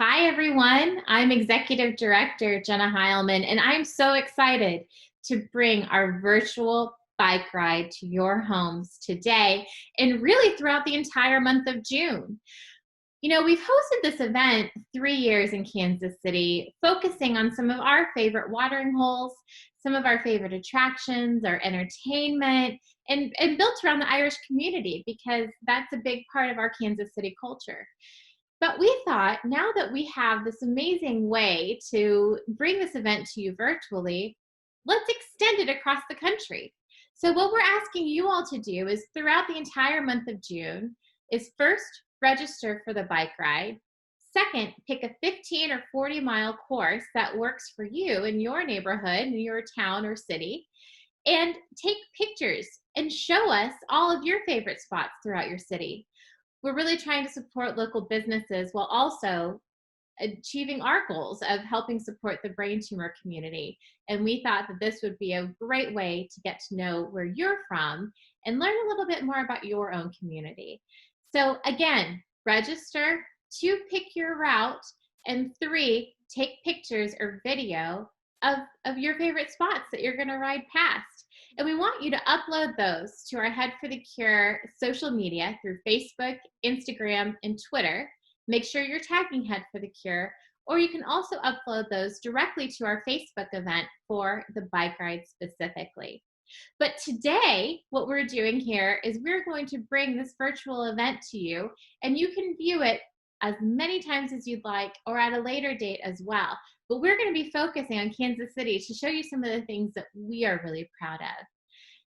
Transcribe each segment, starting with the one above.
Hi, everyone. I'm Executive Director Jenna Heilman, and I'm so excited to bring our virtual bike ride to your homes today and really throughout the entire month of June. You know, we've hosted this event 3 years in Kansas City, focusing on some of our favorite watering holes, some of our favorite attractions, our entertainment, and built around the Irish community because that's a big part of our Kansas City culture. But we thought now that we have this amazing way to bring this event to you virtually, let's extend it across the country. So what we're asking you all to do is throughout the entire month of June is first register for the bike ride. Second, pick a 15 or 40-mile course that works for you in your neighborhood, in your town or city, and take pictures and show us all of your favorite spots throughout your city. We're really trying to support local businesses while also achieving our goals of helping support the brain tumor community. And we thought that this would be a great way to get to know where you're from and learn a little bit more about your own community. So again, register, 2, pick your route, and 3, take pictures or video of your favorite spots that you're gonna ride past. And we want you to upload those to our Head for the Cure social media through Facebook, Instagram, and Twitter. Make sure you're tagging Head for the Cure, or you can also upload those directly to our Facebook event for the bike ride specifically. But today, what we're doing here is we're going to bring this virtual event to you, and you can view it as many times as you'd like or at a later date as well. But we're going to be focusing on Kansas City to show you some of the things that we are really proud of.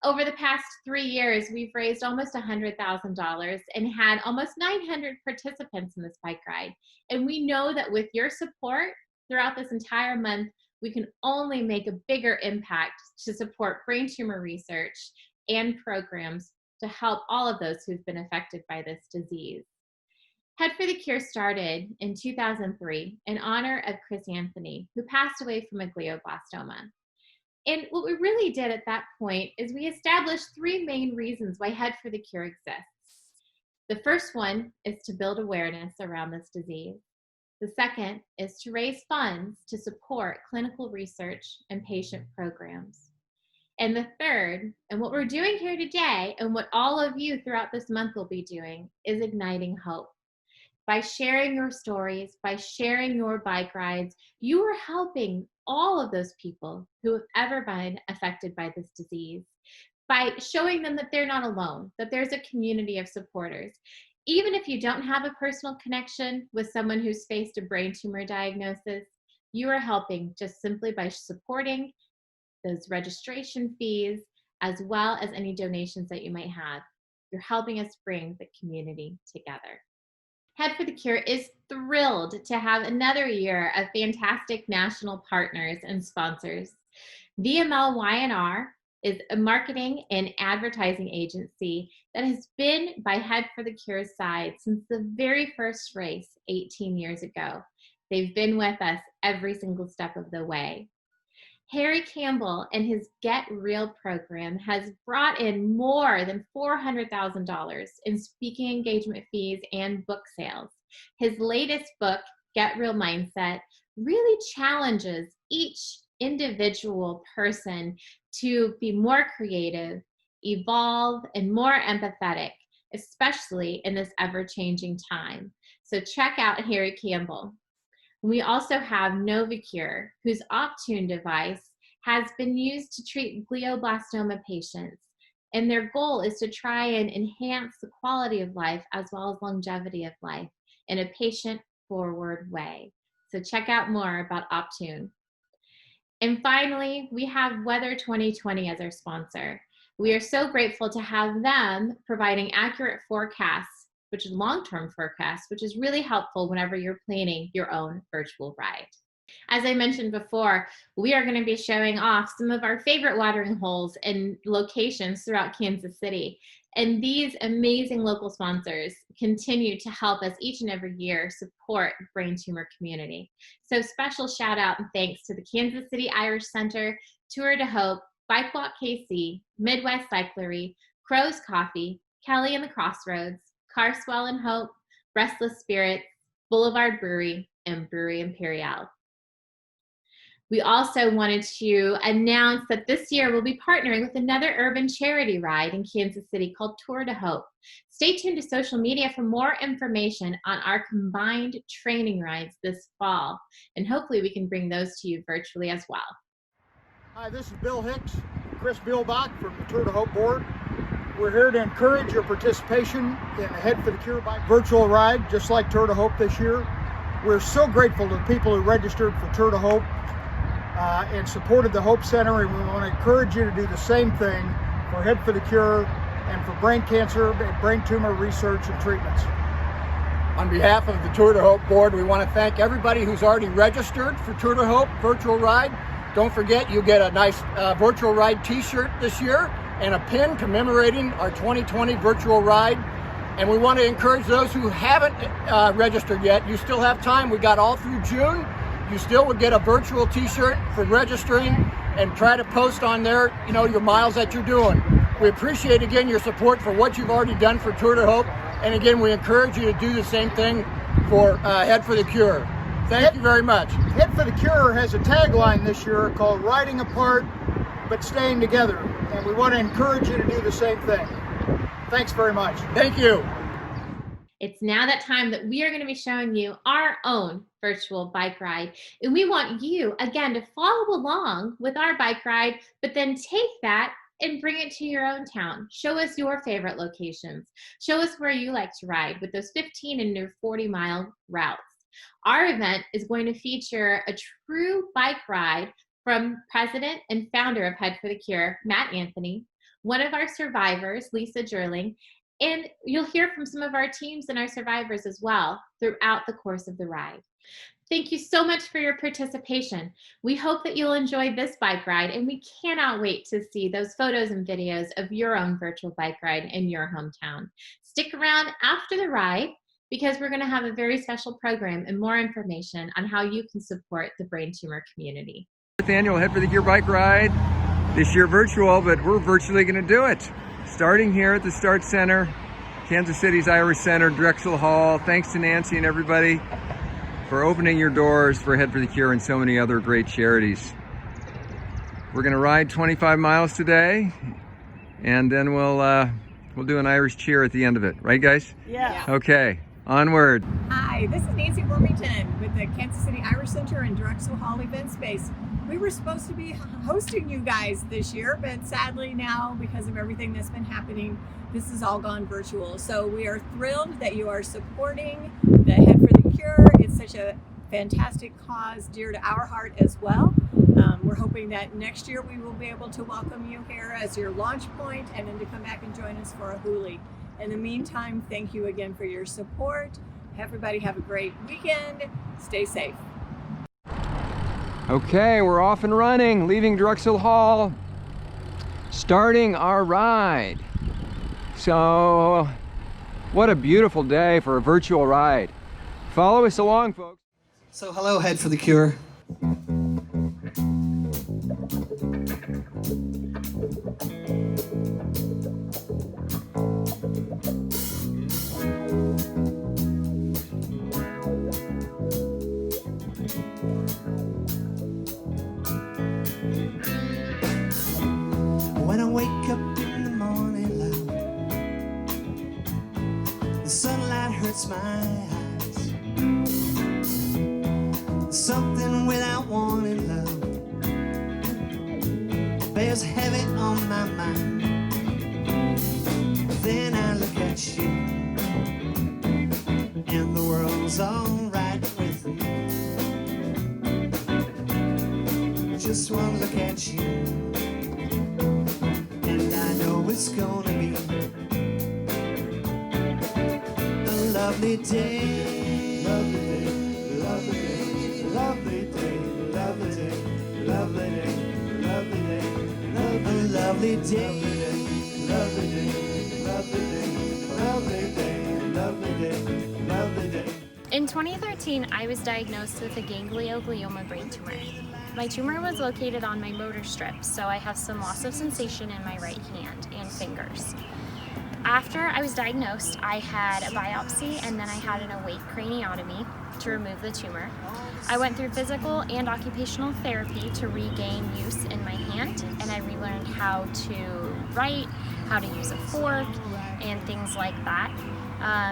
Over the past 3 years, we've raised almost $100,000 and had almost 900 participants in this bike ride. And we know that with your support throughout this entire month, we can only make a bigger impact to support brain tumor research and programs to help all of those who've been affected by this disease. Head for the Cure started in 2003 in honor of Chris Anthony, who passed away from a glioblastoma. And what we really did at that point is we established 3 main reasons why Head for the Cure exists. The first one is to build awareness around this disease. The second is to raise funds to support clinical research and patient programs. And the third, and what we're doing here today, and what all of you throughout this month will be doing, is igniting hope. By sharing your stories, by sharing your bike rides, you are helping all of those people who have ever been affected by this disease. By showing them that they're not alone, that there's a community of supporters. Even if you don't have a personal connection with someone who's faced a brain tumor diagnosis, You are helping just simply by supporting those registration fees, as well as any donations that you might have. You're helping us bring the community together. Head for the Cure is thrilled to have another year of fantastic national partners and sponsors. VML-Y&R is a marketing and advertising agency that has been by Head for the Cure's side since the very first race 18 years ago. They've been with us every single step of the way. Harry Campbell and his Get Real program has brought in more than $400,000 in speaking engagement fees and book sales. His latest book, Get Real Mindset, really challenges each individual person to be more creative, evolve, and more empathetic, especially in this ever-changing time. So check out Harry Campbell. We also have Novacure, whose Optune device has been used to treat glioblastoma patients. And their goal is to try and enhance the quality of life as well as longevity of life in a patient-forward way. So check out more about Optune. And finally, we have Weather 2020 as our sponsor. We are so grateful to have them providing accurate forecasts, which is long-term forecasts, which is really helpful whenever you're planning your own virtual ride. As I mentioned before, we are going to be showing off some of our favorite watering holes and locations throughout Kansas City. And these amazing local sponsors continue to help us each and every year support the brain tumor community. So special shout out and thanks to the Kansas City Irish Center, Tour de Hope, Bike Walk KC, Midwest Cyclery, Crow's Coffee, Kelly and the Crossroads, Carswell and Hope, Restless Spirits, Boulevard Brewery, and Brewery Imperial. We also wanted to announce that this year we'll be partnering with another urban charity ride in Kansas City called Tour de Hope. Stay tuned to social media for more information on our combined training rides this fall, and hopefully we can bring those to you virtually as well. Hi, this is Bill Hicks, Chris Bielbach from the Tour de Hope board. We're here to encourage your participation in the Head for the Cure Bike virtual ride, just like Tour de Hope this year. We're so grateful to the people who registered for Tour de Hope and supported the Hope Center, and we want to encourage you to do the same thing for Head for the Cure and for brain cancer and brain tumor research and treatments. On behalf of the Tour de Hope board, we want to thank everybody who's already registered for Tour de Hope virtual ride. Don't forget, you get a nice virtual ride t-shirt this year and a pin commemorating our 2020 virtual ride. And we want to encourage those who haven't registered yet. You still have time. We got all through June. You still would get a virtual t-shirt for registering, and try to post on there, your miles that you're doing. We appreciate, again, your support for what you've already done for Tour de Hope. And again, we encourage you to do the same thing for Head for the Cure. Thank you very much. Head for the Cure has a tagline this year called Riding Apart but Staying Together. And we want to encourage you to do the same thing. Thanks very much. Thank you. It's now that time that we are going to be showing you our own virtual bike ride. And we want you, again, to follow along with our bike ride, but then take that and bring it to your own town. Show us your favorite locations. Show us where you like to ride with those 15 and 40-mile routes. Our event is going to feature a true bike ride from president and founder of Head for the Cure, Matt Anthony, one of our survivors, Lisa Gerling, and you'll hear from some of our teams and our survivors as well throughout the course of the ride. Thank you so much for your participation. We hope that you'll enjoy this bike ride, and we cannot wait to see those photos and videos of your own virtual bike ride in your hometown. Stick around after the ride, because we're going to have a very special program and more information on how you can support the brain tumor community. Annual Head for the Cure bike ride, this year virtual, but we're virtually going to do it. Starting here at the Start Center, Kansas City's Irish Center, Drexel Hall. Thanks to Nancy and everybody for opening your doors for Head for the Cure and so many other great charities. We're going to ride 25 miles today, and then we'll do an Irish cheer at the end of it. Right, guys? Yeah. Okay, onward. Hi, this is Nancy Wormington with the Kansas City Irish Center and Drexel Hall event space. We were supposed to be hosting you guys this year, but sadly now, because of everything that's been happening, this has all gone virtual. So we are thrilled that you are supporting the Head for the Cure. It's such a fantastic cause dear to our heart as well. We're hoping that next year we will be able to welcome you here as your launch point and then to come back and join us for a huli. In the meantime, thank you again for your support. Everybody have a great weekend. Stay safe. Okay, we're off and running, leaving Drexel Hall, starting our ride. So, what a beautiful day for a virtual ride. Follow us along, folks. So hello, Head for the Cure. When I wake up in the morning light, the sunlight hurts my eyes. Something without wanting love bears heavy on my mind. Then I look at you, and the world's alright with me. Just one look at you, and I know it's gonna be a lovely day. Lovely day, lovely day, lovely day, lovely day, lovely day, lovely day, lovely day, lovely day, lovely day, lovely day, lovely day, lovely day. In 2013, I was diagnosed with a ganglioglioma brain tumor. My tumor was located on my motor strip, so I have some loss of sensation in my right hand and fingers. After I was diagnosed, I had a biopsy and then I had an awake craniotomy to remove the tumor. I went through physical and occupational therapy to regain use in my hand, and I relearned how to write, how to use a fork, and things like that.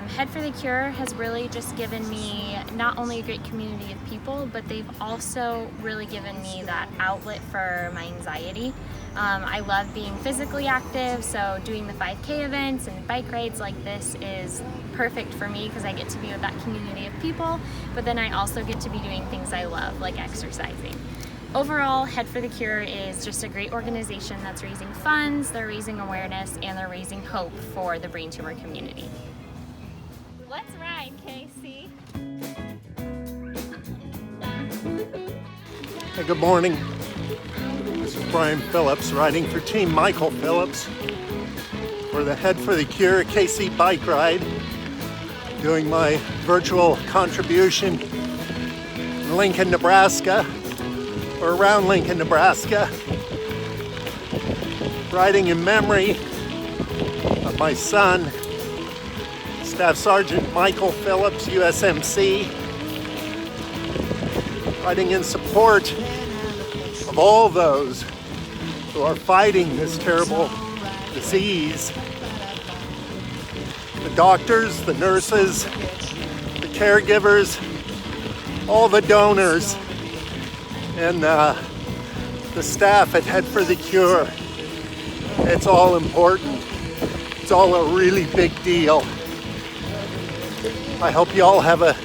Head for the Cure has really just given me not only a great community of people, but they've also really given me that outlet for my anxiety. I love being physically active, so doing the 5K events and bike rides like this is perfect for me because I get to be with that community of people, but then I also get to be doing things I love, like exercising. Overall, Head for the Cure is just a great organization that's raising funds, they're raising awareness, and they're raising hope for the brain tumor community. Let's ride, Casey. Hey, good morning. This is Brian Phillips riding for Team Michael Phillips for the Head for the Cure KC bike ride, doing my virtual contribution in Lincoln, Nebraska, or around Lincoln, Nebraska, riding in memory of my son, Staff Sergeant Michael Phillips, USMC, riding in support of all those who are fighting this terrible disease. The doctors, the nurses, the caregivers, all the donors, and the staff at Head for the Cure. It's all important. It's all a really big deal. I hope you all have a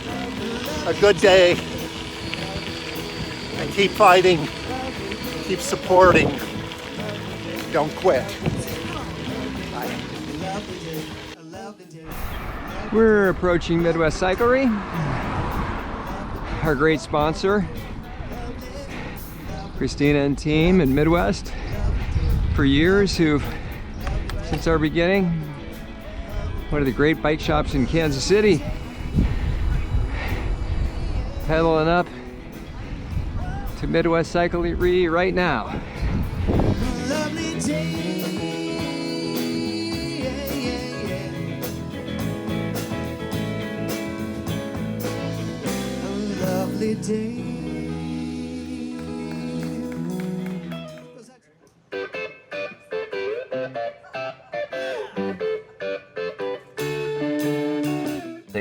good day and keep fighting, keep supporting, don't quit. Bye. We're approaching Midwest Cyclery, our great sponsor, Christina and team in Midwest, for years, who've, since our beginning, one of the great bike shops in Kansas City, pedaling up to Midwest Cyclery right now. Lovely day. A lovely day.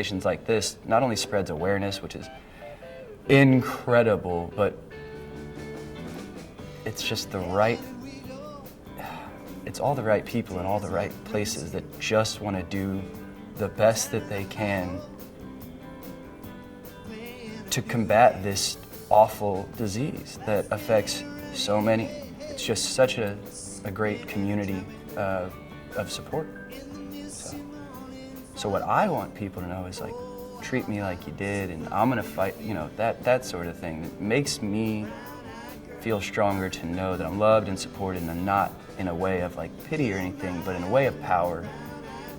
Organizations like this not only spreads awareness, which is incredible, but it's just it's all the right people in all the right places that just want to do the best that they can to combat this awful disease that affects so many. It's just such a great community of support. So what I want people to know is like, treat me like you did, and I'm gonna fight, you know, that sort of thing. It makes me feel stronger to know that I'm loved and supported, and I'm not in a way of like pity or anything, but in a way of power.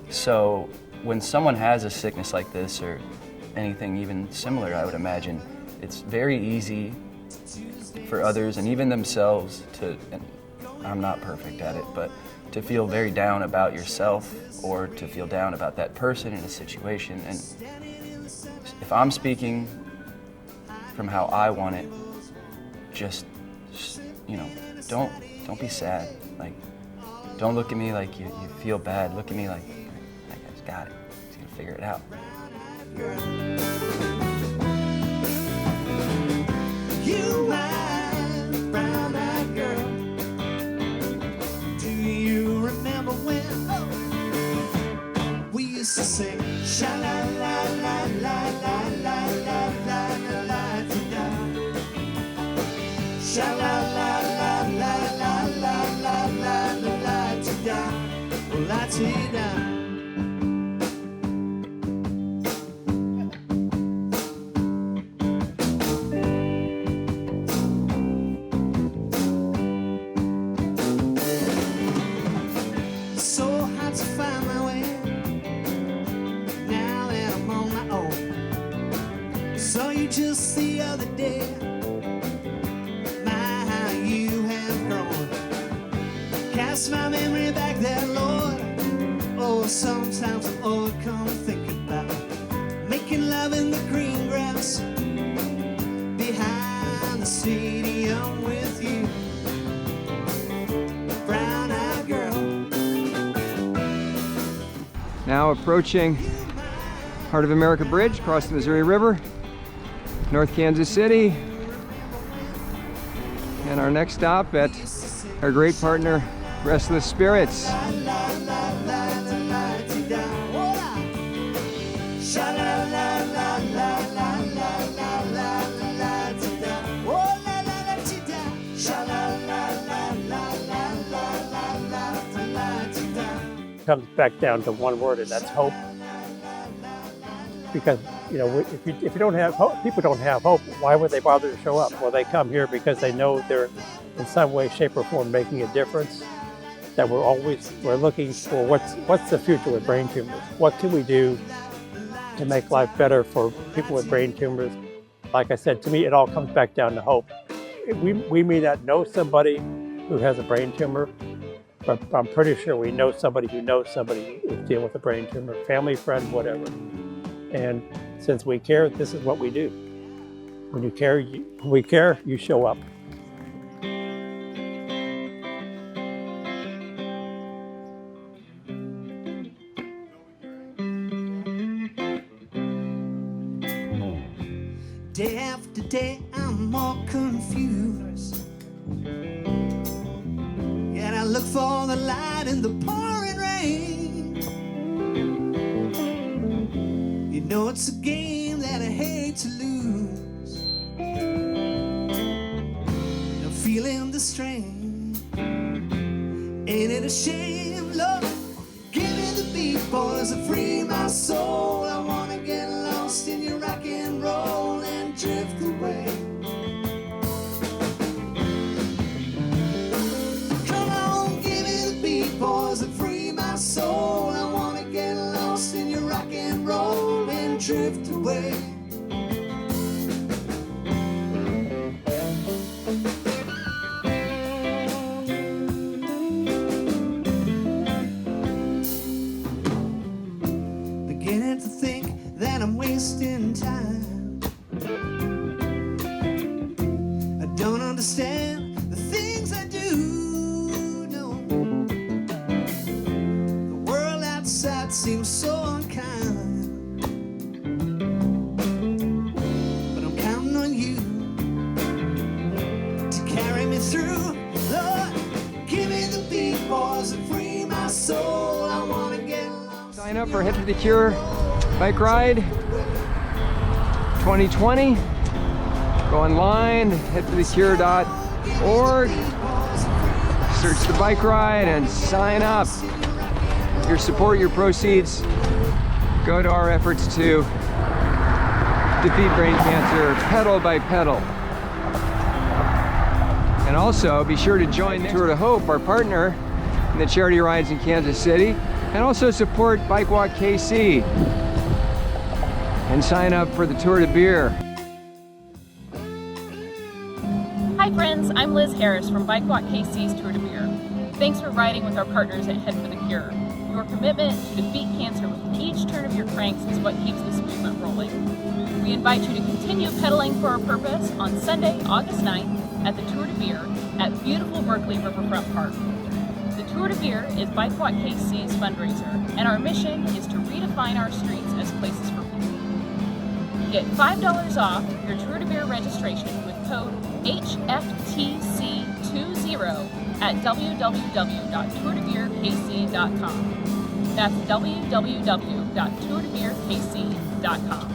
So when someone has a sickness like this or anything even similar, I would imagine, it's very easy for others and even themselves to, and I'm not perfect at it, but to feel very down about yourself or to feel down about that person in a situation. And if I'm speaking from how I want it, just you know, don't be sad. Like, don't look at me like you feel bad. Look at me like, that guy's got it. He's gonna figure it out. You my brown-eyed girl. Do you remember when we used to sing sha la la la la la la la la la la da, sha la la la la la la la la la la da, la da. Just the other day, my, how you have grown. Cast my memory back there, Lord. Oh, sometimes I'm overcome thinking about making love in the green grass behind the stadium with you, brown-eyed girl. Now approaching Heart of America Bridge across the Missouri River, North Kansas City, and our next stop at our great partner, Restless Spirits. Comes back down to one word, and that's hope. Because, you know, if you don't have hope, people don't have hope, why would they bother to show up? Well, they come here because they know they're in some way, shape, or form making a difference. That we're looking for what's the future with brain tumors? What can we do to make life better for people with brain tumors? Like I said, to me, it all comes back down to hope. We may not know somebody who has a brain tumor, but I'm pretty sure we know somebody who knows somebody who's dealing with a brain tumor, family, friend, whatever. And since we care, this is what we do. When you care, we care, you show up. Day after day, I'm more confused. Yet I look for the light in the pouring rain. You know it's a game that I hate to lose. I'm feeling the strain. Ain't it a shame, Lord? Give me the beat, boys, and free my soul. I wanna get lost in your rock and roll and drift away. Come on, give me the beat, boys, and free my soul. I wanna get lost in your rock and roll and drift away. Beginning to think that I'm wasting time. I don't understand the things I do. No, the world outside seems so unkind, but I'm counting on you to carry me through. Lord, give me the beat, boys, and free my soul. I wanna get lost. Sign up for Head for the Cure bike ride 2020. Go online, headforthecure.org, search the bike ride and sign up. Your support, your proceeds go to our efforts to defeat brain cancer pedal by pedal. And also be sure to join Tour de Hope, our partner in the charity rides in Kansas City, and also support Bike Walk KC and sign up for the Tour de Beer. Hi friends, I'm Liz Harris from Bike Walk KC's Tour de Beer. Thanks for riding with our partners at Head for the Cure. Your commitment to defeat cancer with each turn of your cranks is what keeps this movement rolling. We invite you to continue pedaling for our purpose on Sunday, August 9th at the Tour de Beer at beautiful Berkeley Riverfront Park. The Tour de Beer is Bike Walk KC's fundraiser, and our mission is to redefine our streets as places for people. Get $5 off your Tour de Beer registration with code HFTC20 at www.tourdebeerkc.com. That's www.tourdebeerkc.com.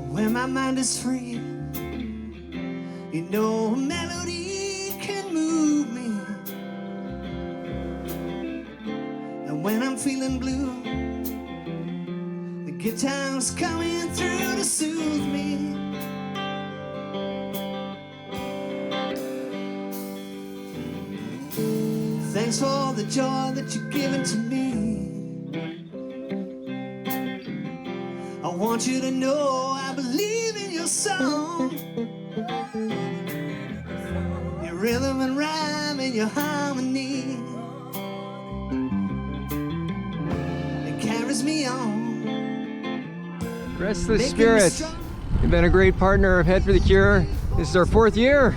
When my mind is free, you know a melody can move me. And when I'm feeling blue, the guitar's coming through to soothe me. Thanks for the joy that you've given to me. I want you to know I believe in your song, your rhythm and rhyme and your harmony. It carries me on. Restless Spirits, you've been a great partner of Head for the Cure. This is our 4th year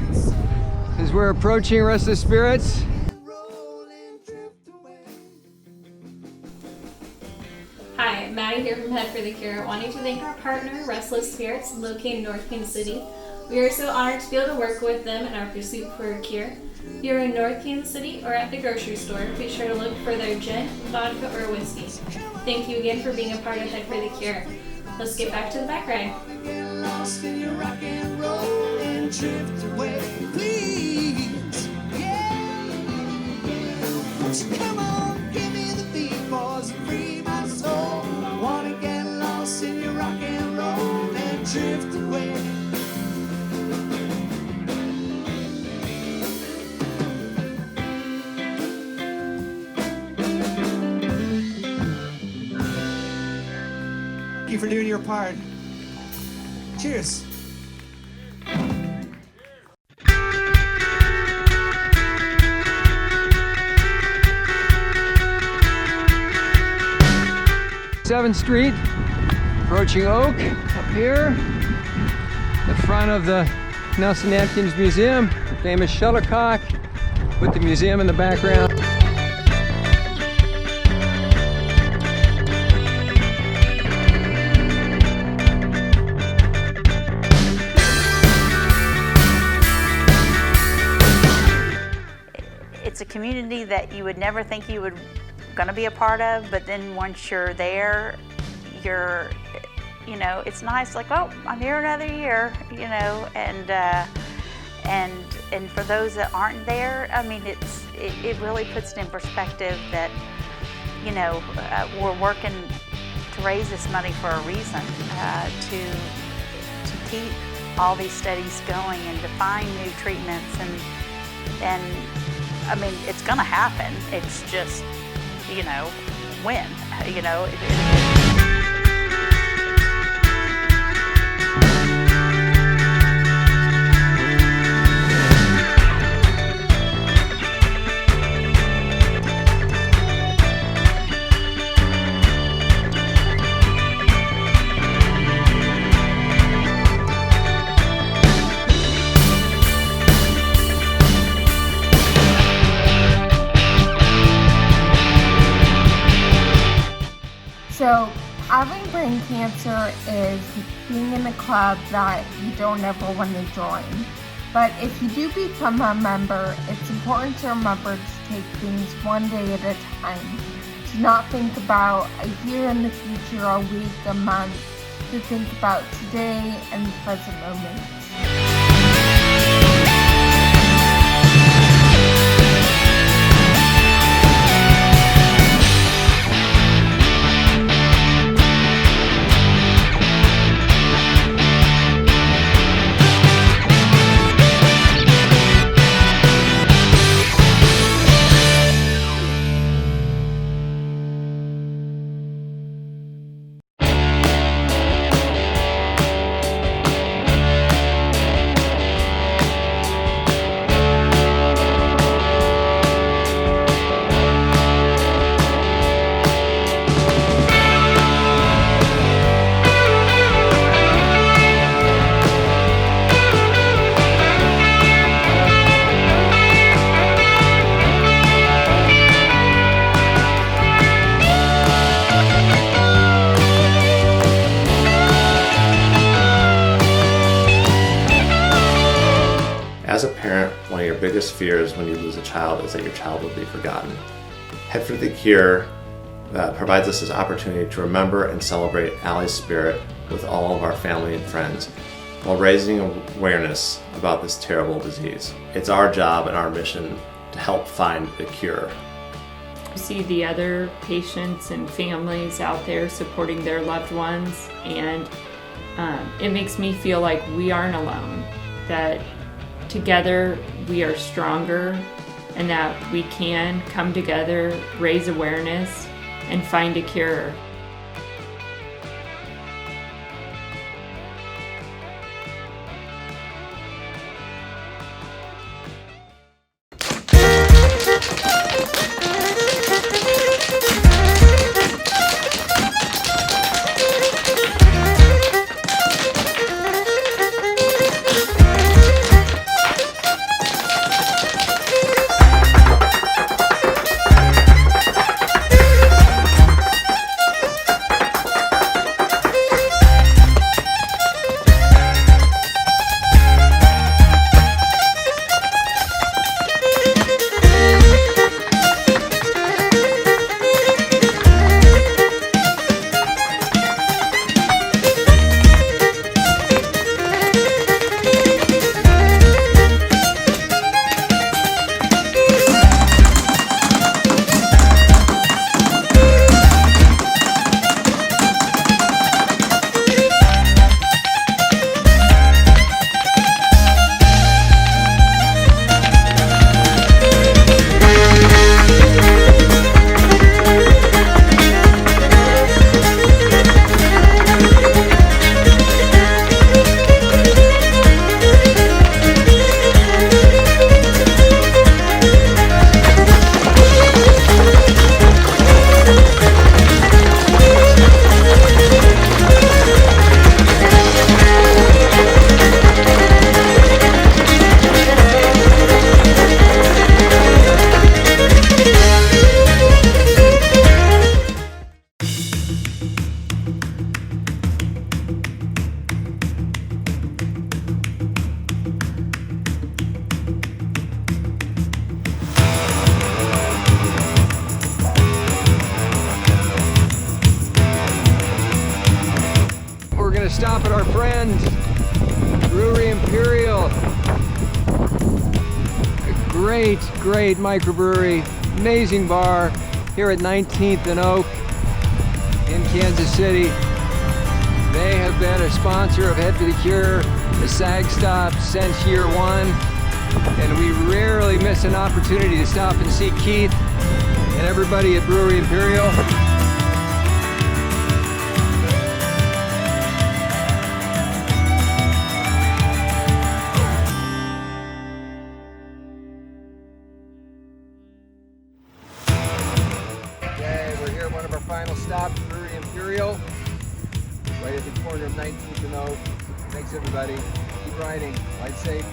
as we're approaching Restless Spirits. Hi, Maddie here from Head for the Cure, wanting to thank our partner, Restless Spirits, located in North Kansas City. We are so honored to be able to work with them in our pursuit for a cure. If you're in North Kansas City or at the grocery store, be sure to look for their gin, vodka, or whiskey. Thank you again for being a part of Head for the Cure. Let's get back to the bike ride. Get lost in your rock and roll and drift away, please. Yeah. Won't you come on, give me the beat, boys, and free my soul. I wanna get lost in your rock and roll and drift away. Thank you for doing your part. Cheers. Seventh Street, approaching Oak up here, the front of the Nelson Atkins Museum, the famous shuttlecock with the museum in the background. It's a community that you would never think you would gonna be a part of, but then once you're there, you're, you know, it's nice, like, oh, I'm here another year, you know, and for those that aren't there, I mean, it really puts it in perspective that, you know, we're working to raise this money for a reason, to keep all these studies going and to find new treatments, and I mean, it's gonna happen. It's just, you know, when, you know. cancer is being in a club that you don't ever want to join. But if you do become a member, it's important to remember to take things one day at a time. To not think about a year in the future, a week, a month. To think about today and the present moment. As a parent, one of your biggest fears when you lose a child is that your child will be forgotten. Head for the Cure provides us this opportunity to remember and celebrate Allie's spirit with all of our family and friends while raising awareness about this terrible disease. It's our job and our mission to help find the cure. See the other patients and families out there supporting their loved ones, and it makes me feel like we aren't alone, that together we are stronger, and that we can come together, raise awareness, and find a cure. Stop at our friend Brewery Imperial. A great microbrewery, amazing bar here at 19th and Oak in Kansas City. They have been a sponsor of Head for the Cure, the SAG Stop, since year one, and we rarely miss an opportunity to stop and see Keith and everybody at Brewery Imperial. One of our final stops, Brewery Imperial, right at the corner of 19th and Oak. Thanks everybody. Keep riding. Ride safe.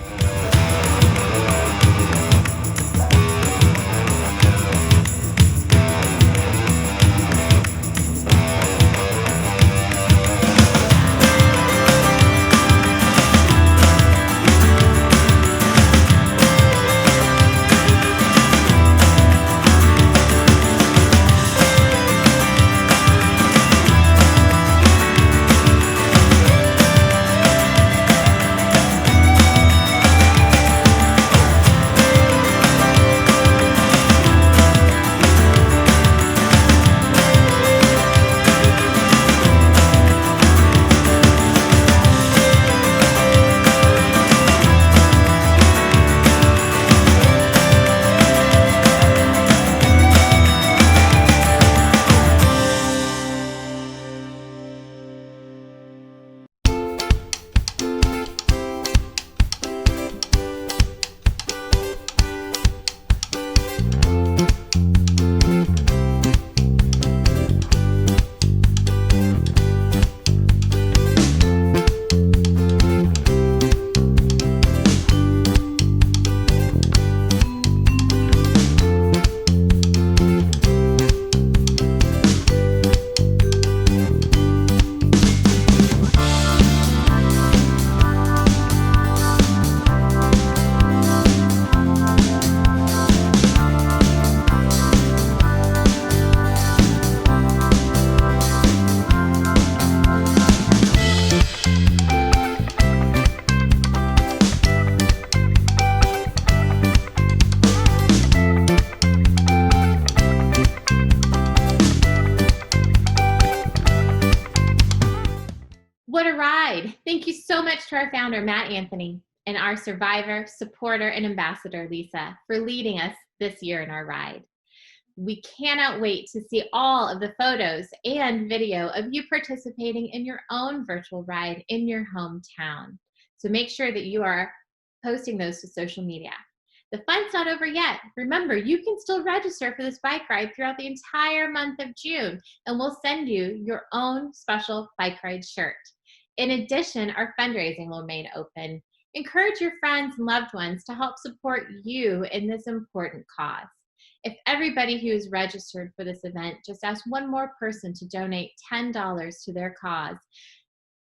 Thank you so much to our founder, Matt Anthony, and our survivor, supporter, and ambassador, Lisa, for leading us this year in our ride. We cannot wait to see all of the photos and video of you participating in your own virtual ride in your hometown. So make sure that you are posting those to social media. The fun's not over yet. Remember, you can still register for this bike ride throughout the entire month of June, and we'll send you your own special bike ride shirt. In addition, our fundraising will remain open. Encourage your friends and loved ones to help support you in this important cause. If everybody who is registered for this event just asks one more person to donate $10 to their cause,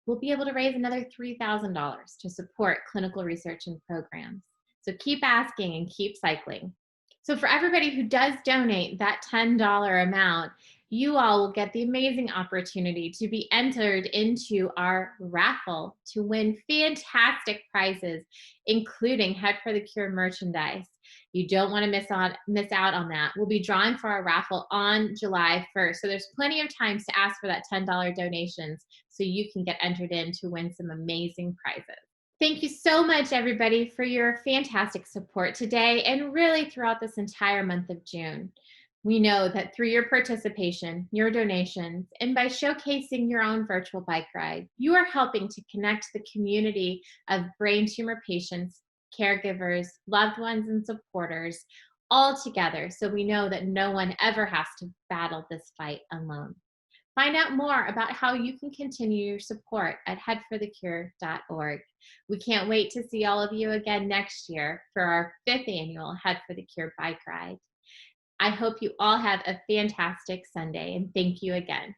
we'll be able to raise another $3,000 to support clinical research and programs. So keep asking and keep cycling. So for everybody who does donate that $10 amount, you all will get the amazing opportunity to be entered into our raffle to win fantastic prizes, including Head for the Cure merchandise. You don't want to miss out on that. We'll be drawing for our raffle on July 1st. So there's plenty of times to ask for that $10 donations so you can get entered in to win some amazing prizes. Thank you so much, everybody, for your fantastic support today and really throughout this entire month of June. We know that through your participation, your donations, and by showcasing your own virtual bike ride, you are helping to connect the community of brain tumor patients, caregivers, loved ones, and supporters all together, so we know that no one ever has to battle this fight alone. Find out more about how you can continue your support at headforthecure.org. We can't wait to see all of you again next year for our 5th annual Head for the Cure bike ride. I hope you all have a fantastic Sunday, and thank you again.